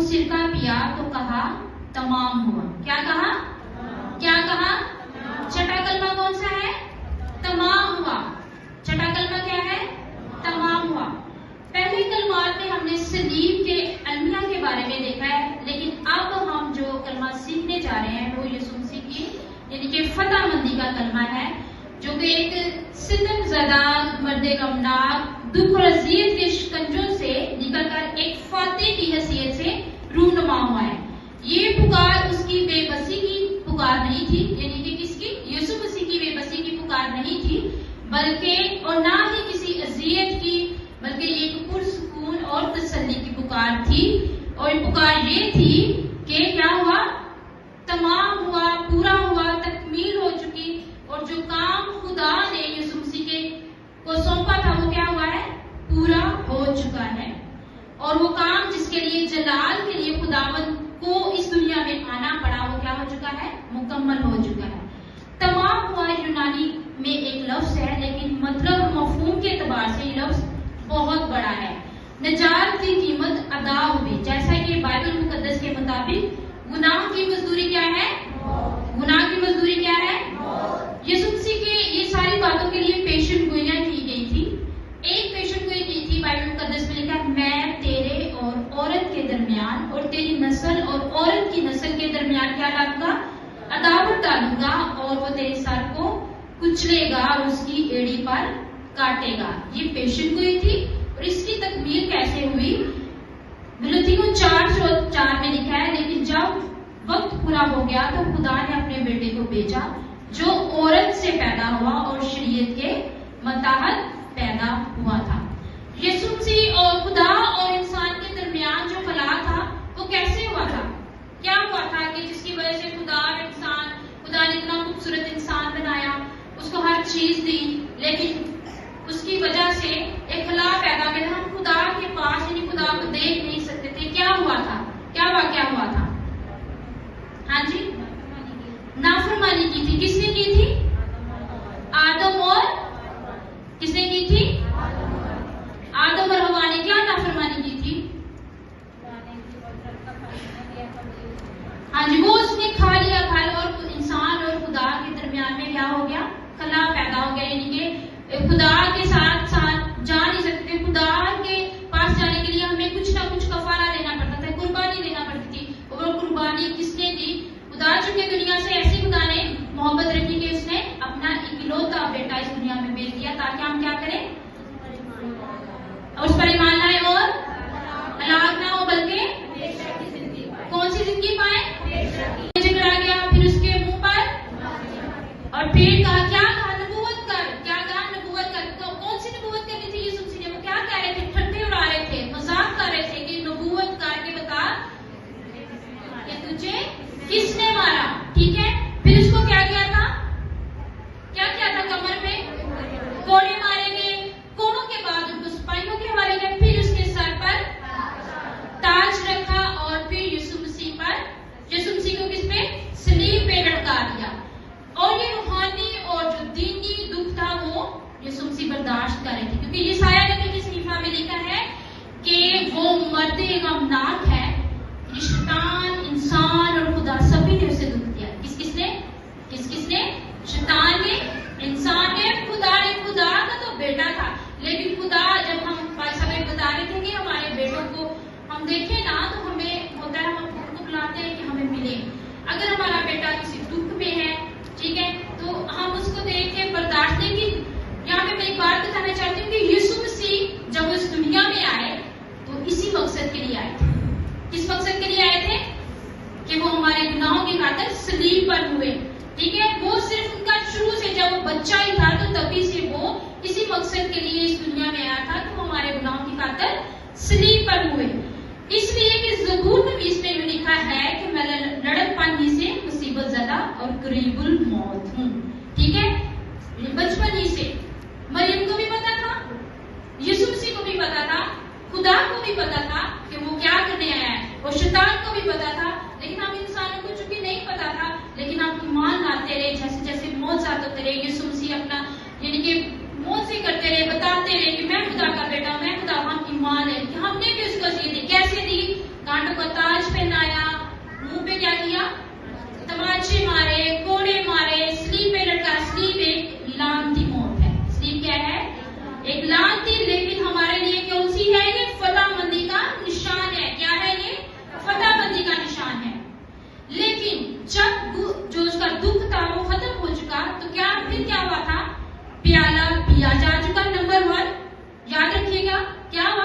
सिरका पिया तो कहा तमाम हुआ। क्या कहा? क्या कहा? छठा कलमा कौन सा है? तमाम हुआ। छठा कलमा क्या है? तमाम हुआ। पहले कलमात में हमने सलीब के अलमिया के बारे में देखा है, लेकिन अब हम जो कलमा सीखने जा रहे हैं वो यीशु मसीह की यानी कि फतह मंदी का कलमा है, जो कि एक सितम ज़दा, मर्द गमनाक, दुख और अज़ियत के शिकंजों से निकलकर एक फातिह की हैसियत से रूनुमा हुआ है। ये पुकार उसकी बेबसी की पुकार नहीं थी, यानी कि किसकी? यीशु मसीह की बेबसी की पुकार नहीं थी, बल्कि और ना ही किसी अज़ियत की, बल्कि ये एक पुरसुकून और तसल्ली की पुकार थी। और पुकार ये थी कि क्या हुआ? तमाम हुआ, पूरा हुआ, तकमील हो चुकी, और जो काम खुदा ने यीशु मसीह के को सौंपा था वो क्या हुआ है? पूरा हो चुका है। और वो काम जिसके लिए जलाल के लिए खुदावंद को इस दुनिया में आना पड़ा वो क्या हो चुका है? मुकम्मल हो चुका है। तमाम हुआ यूनानी में एक लफ्ज है, लेकिन मतलब और मफहूम के एतबार से ये लफ्ज बहुत बड़ा है। नजात की कीमत अदा हुई, जैसा कि बाइबल मुकद्दस के मुताबिक गुनाह की मजदूरी क्या है? गुनाह की मजदूरी क्या है? यीशु मसीह के ये सारी बातों के लिए पेशन गोइयां की गई थी। एक पेशन गोई की थी, बाइबल मुकद्दस में लिखा, मैं तेरे और औरत के दरमियान और तेरी नस्ल और औरत की नस्ल के दरमियान क्या डालूंगा? अदावत डालूंगा, और वो तेरे सर को कुचलेगा और उसकी एड़ी पर काटेगा। ये पेशन गोई थी। और इसकी तकमील कैसे हुई? गलतियों 4:4 में लिखा है, लेकिन जब वक्त पूरा हो गया तो खुदा ने अपने बेटे को भेजा जो औरत से पैदा हुआ और शरीयत के मुताबिक पैदा हुआ था। यीशु मसीह और खुदा और इंसान के दरमियान जो फला था वो कैसे हुआ था? क्या हुआ था कि जिसकी वजह से खुदा ने इतना खूबसूरत इंसान बनाया, उसको हर चीज दी, लेकिन उसकी वजह से एक खला पैदा किया। हम खुदा के पास यानी खुदा को देख नहीं सकते थे। क्या हुआ था? क्या वाकया हुआ था? हाँ जी, नाफरमानी की थी। किसने की थी? आदम और किसने की थी? आदम और हवा ने क्या नाफरमानी की थी? हाँ जी, वो उसने खा लिया फल, और इंसान और खुदा के दरमियान में क्या हो गया? खला पैदा हो गया, यानी कि खुदा के साथ साथ जा नहीं सकते। खुदा के पास जाने के लिए हमें कुछ ना कुछ कफारा देना पड़ता था, कुर्बानी देना पड़ती थी। और वो कुर्बानी किसने दी? खुदा। चुके दुनिया से ऐसी खुदा ने मोहब्बत रखी कि उसने अपना इकलौता बेटा इस दुनिया में भेज दिया, ताकि हम क्या करें? उस पर ईमान लाए और हलाक ना हो, बल्कि कौन सी जिंदगी पाए? झगड़ा गया, फिर उसके मुंह पर, और फिर कहा, क्या कहा? नबूवत कर। क्या कहा? नबूवत कर। कौन सी नबूवत करनी थी यीशु मसीह ने? वो क्या कह रहे थे? ठट्ठे उड़ा रहे थे, मजाक कर रहे थे कि नबूवत करके बता कि तुझे किसने मारा। ठीक है, फिर उसको क्या किया था? क्या किया था? कमर पे कोड़े मारे गए। कोड़ों के बाद उनको सिपाहियों के हवाले किया, फिर उसके सर पर ताज रखा, और फिर यीशु मसीह को किस पे? सलीब पे लटका दिया। और ये रूहानी और जो दीनी दुख था वो यीशु मसीह बर्दाश्त कर रहे थे, क्योंकि यशाया नबी की सहीफा में लिखा है कि वो मर्द गमनाक है। शैतान, इंसान और खुदा सभी ने उसे दुख दिया। किसने? शैतान ने, इंसान ने, खुदा ने। खुदा का तो बेटा था, लेकिन खुदा, जब हम समय बता रहे थे कि हमारे बेटों को हम देखें ना तो हमें होता है, हम उनको बुलाते हैं कि हमें मिले। अगर हमारा बेटा किसी दुख में है, ठीक है, तो हम उसको देख के बर्दाश्त नहीं। कि यहाँ पे मैं एक बात बताना चाहती हूँ कि यीशु मसीह जब इस दुनिया में आए तो इसी मकसद के लिए आए थे। किस मकसद के लिए आए थे? कि वो हमारे गुनाहों की खातिर सलीब पर हुए। ठीक है, वो सिर्फ उनका शुरू से जब वो बच्चा ही था तो तभी से वो इसी मकसद के लिए इस दुनिया में आया था कि वो हमारे गुनाहों की खातिर सलीब पर हुए। इसलिए कि ज़बूर में 20 में लिखा है कि मैं लड़कपन ही से मुसीबत ज़दा और करीबुल मौत हूँ। ठीक है, बचपन ही से मरियम को भी पता था, यीशु मसीह को भी पता था, खुदा को भी पता था कि वो क्या करने आया है। और शैतान